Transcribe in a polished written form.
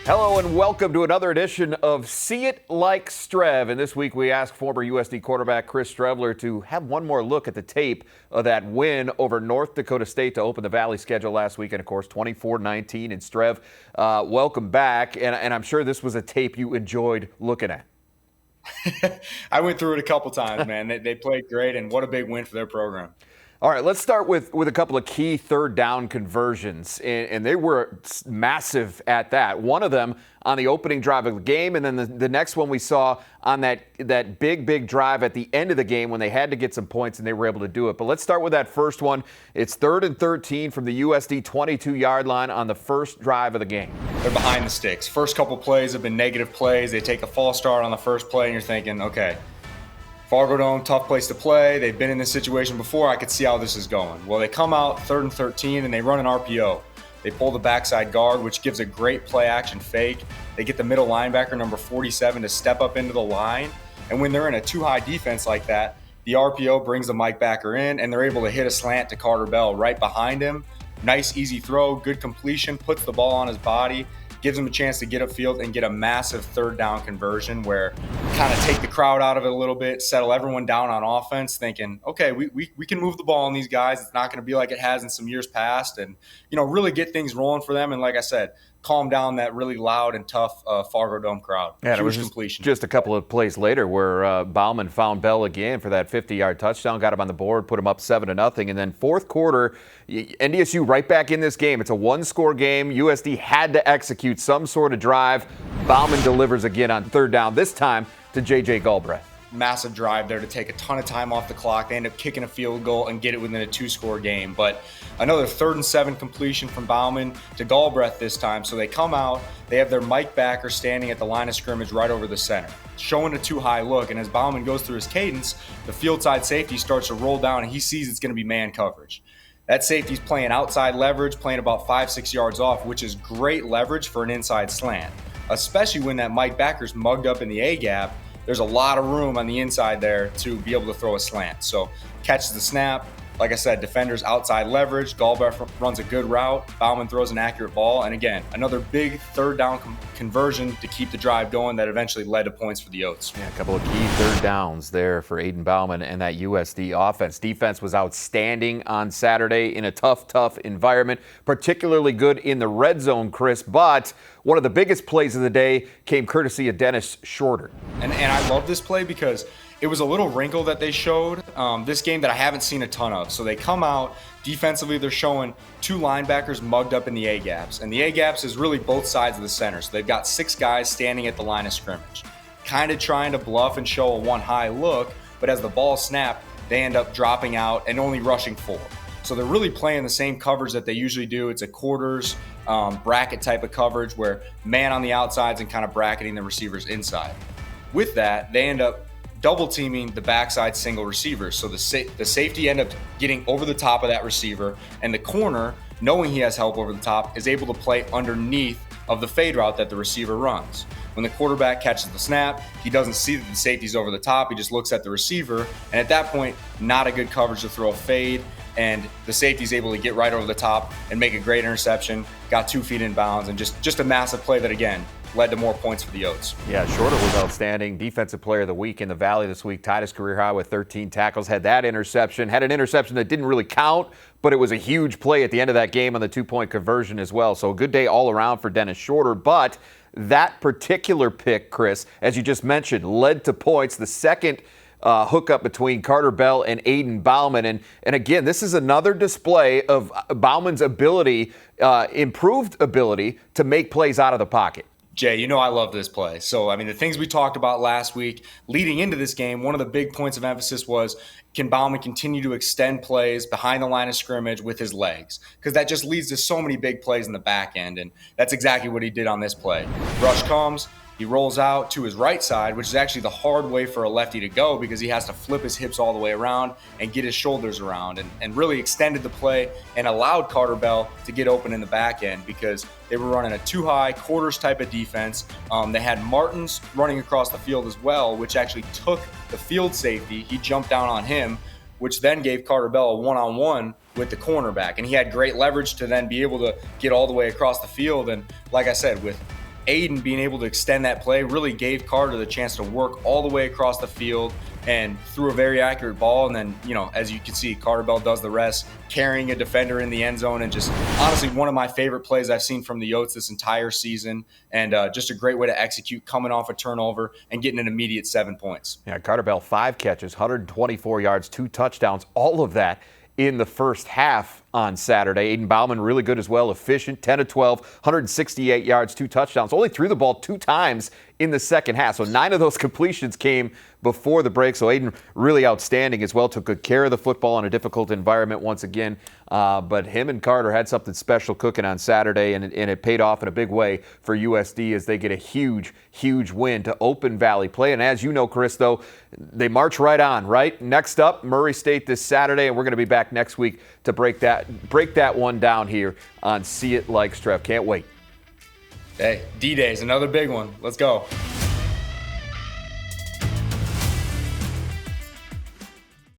Hello and welcome to another edition of See It Like Strev. And this week we asked former USD quarterback Chris Streveler to have one more look at the tape of that win over North Dakota State to open the Valley schedule last week. And of course, 24-19. And Strev, welcome back. And I'm sure this was a tape you enjoyed looking at. I went through it a couple times, man. They played great, and what a big win for their program. All right, let's start with a couple of key third down conversions, and they were massive at that. One of them on the opening drive of the game, and then the next one we saw on that big drive at the end of the game when they had to get some points and they were able to do it. But let's start with that first one. It's 3rd and 13 from the USD 22-yard line on the first drive of the game. They're behind the sticks. First couple plays have been negative plays. They take a false start on the first play, and you're thinking, okay, Fargo Dome, tough place to play. They've been in this situation before. I could see how this is going. Well, they come out 3rd and 13, and they run an RPO. They pull the backside guard, which gives a great play-action fake. They get the middle linebacker, number 47, to step up into the line. And when they're in a too-high defense like that, the RPO brings the Mike backer in, and they're able to hit a slant to Carter Bell right behind him. Nice, easy throw, good completion, puts the ball on his body, gives him a chance to get upfield and get a massive third down conversion where kind of take the crowd out of it a little bit, settle everyone down on offense, thinking, okay, we can move the ball on these guys. It's not going to be like it has in some years past, and really get things rolling for them. And like I said, calm down that really loud and tough Fargo Dome crowd. Yeah, it was just a couple of plays later where Bauman found Bell again for that 50-yard touchdown, got him on the board, put him up 7-0. And then fourth quarter, NDSU right back in this game. It's a one-score game. USD had to execute some sort of drive. Bauman delivers again on third down, this time to J.J. Galbraith. Massive drive there to take a ton of time off the clock. They end up kicking a field goal and get it within a 2-score game. But another 3rd and 7 completion from Bauman to Galbraith this time. So they come out, they have their Mike backer standing at the line of scrimmage right over the center, showing a too-high look. And as Bauman goes through his cadence, the field side safety starts to roll down, and he sees it's going to be man coverage. That safety's playing outside leverage, playing about 5-6 yards off, which is great leverage for an inside slant, especially when that Mike backer's mugged up in the A-gap. There's a lot of room on the inside there to be able to throw a slant. So catches the snap. Like I said, defenders outside leverage. Galbraith runs a good route. Bauman throws an accurate ball. And again, another big third down conversion to keep the drive going that eventually led to points for the Oats. Yeah, a couple of key third downs there for Aiden Bauman and that USD offense. Defense was outstanding on Saturday in a tough environment, particularly good in the red zone, Chris. But one of the biggest plays of the day came courtesy of Dennis Shorter. And I love this play because it was a little wrinkle that they showed this game that I haven't seen a ton of. So they come out, defensively they're showing 2 linebackers mugged up in the A-gaps. And the A-gaps is really both sides of the center. So they've got 6 guys standing at the line of scrimmage, kind of trying to bluff and show a one-high look. But as the ball snapped, they end up dropping out and only rushing 4. So they're really playing the same coverage that they usually do. It's a quarters bracket type of coverage where man on the outsides and kind of bracketing the receivers inside. With that, they end up double teaming the backside single receiver. So the safety end up getting over the top of that receiver, and the corner, knowing he has help over the top, is able to play underneath of the fade route that the receiver runs. When the quarterback catches the snap, he doesn't see that the safety's over the top. He just looks at the receiver, and at that point, not a good coverage to throw a fade, and the safety's able to get right over the top and make a great interception, got 2 feet in bounds, and just a massive play that, again, led to more points for the Oats. Yeah, Shorter was outstanding. Defensive player of the week in the Valley this week. Tied his career high with 13 tackles. Had an interception that didn't really count, but it was a huge play at the end of that game on the 2-point conversion as well. So a good day all around for Dennis Shorter. But that particular pick, Chris, as you just mentioned, led to points. The second hookup between Carter Bell and Aiden Bauman. And again, this is another display of Bauman's ability, improved ability to make plays out of the pocket. Jay, I love this play. So, the things we talked about last week leading into this game, one of the big points of emphasis was, can Bauman continue to extend plays behind the line of scrimmage with his legs? Because that just leads to so many big plays in the back end, and that's exactly what he did on this play. Rush comes, he rolls out to his right side, which is actually the hard way for a lefty to go because he has to flip his hips all the way around and get his shoulders around, and really extended the play and allowed Carter Bell to get open in the back end because they were running a too-high quarters type of defense. They had Martins running across the field as well, which actually took the field safety. He jumped down on him, which then gave Carter Bell a one-on-one with the cornerback. And he had great leverage to then be able to get all the way across the field. And like I said, with Aiden being able to extend that play really gave Carter the chance to work all the way across the field and threw a very accurate ball. And then, as you can see, Carter Bell does the rest, carrying a defender in the end zone. And just honestly, one of my favorite plays I've seen from the Yotes this entire season. And just a great way to execute, coming off a turnover and getting an immediate 7 points. Yeah, Carter Bell, 5 catches, 124 yards, 2 touchdowns, all of that in the first half on Saturday. Aiden Bauman really good as well, efficient, 10 of 12, 168 yards, 2 touchdowns. Only threw the ball 2 times in the second half. So 9 of those completions came before the break. So Aiden really outstanding as well, took good care of the football in a difficult environment once again. But him and Carter had something special cooking on Saturday, and it paid off in a big way for USD as they get a huge, huge win to Open Valley play. And as you know, Chris, though, they march right on, right? Next up, Murray State this Saturday, and we're going to be back next week to break that one down here on See It Like Strev. Can't wait. Hey, D-Day is another big one. Let's go.